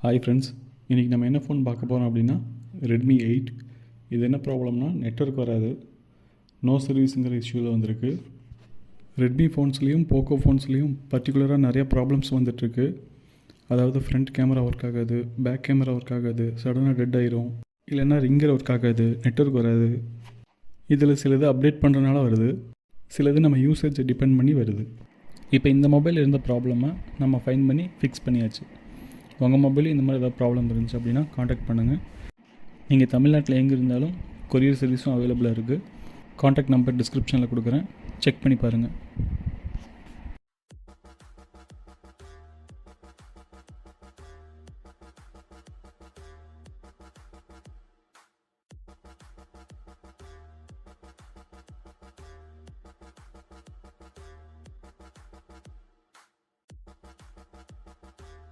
Hi friends, இன்றைக்கி நம்ம என்ன ஃபோன் பார்க்க போகிறோம் அப்படின்னா ரெட்மி 8. இது என்ன ப்ராப்ளம்னா நெட்வொர்க் வராது, நோ சர்வீஸுங்கிற இஷ்யூவில் வந்திருக்கு. ரெட்மி ஃபோன்ஸ்லேயும் போக்கோ ஃபோன்ஸ்லேயும் பர்டிகுலராக நிறைய ப்ராப்ளம்ஸ் வந்துட்டுருக்கு. அதாவது ஃப்ரண்ட் கேமரா ஒர்க் ஆகாது, பேக் கேமரா ஒர்க் ஆகாது, சடனாக டெட் ஆயிரும், இல்லைன்னா ரிங்கர் ஒர்க் ஆகாது, நெட்வொர்க் வராது. இதில் சிலது அப்டேட் பண்ணுறதுனால வருது, சிலது நம்ம யூசேஜை டிபெண்ட் பண்ணி வருது. இப்போ இந்த மொபைல் இருந்த ப்ராப்ளமை நம்ம ஃபைன் பண்ணி ஃபிக்ஸ் பண்ணியாச்சு. உங்கள் மொபைலில் இந்த மாதிரி ஏதாவது ப்ராப்ளம் இருந்துச்சு அப்படின்னா காண்டாக்ட் பண்ணுங்கள். நீங்கள் தமிழ்நாட்டில் எங்கே இருந்தாலும் கொரியர் சர்வீஸும் அவைலபிளாக இருக்குது. காண்டாக்ட் நம்பர் டிஸ்கிரிப்ஷனில் கொடுக்குறேன், செக் பண்ணி பாருங்கள்.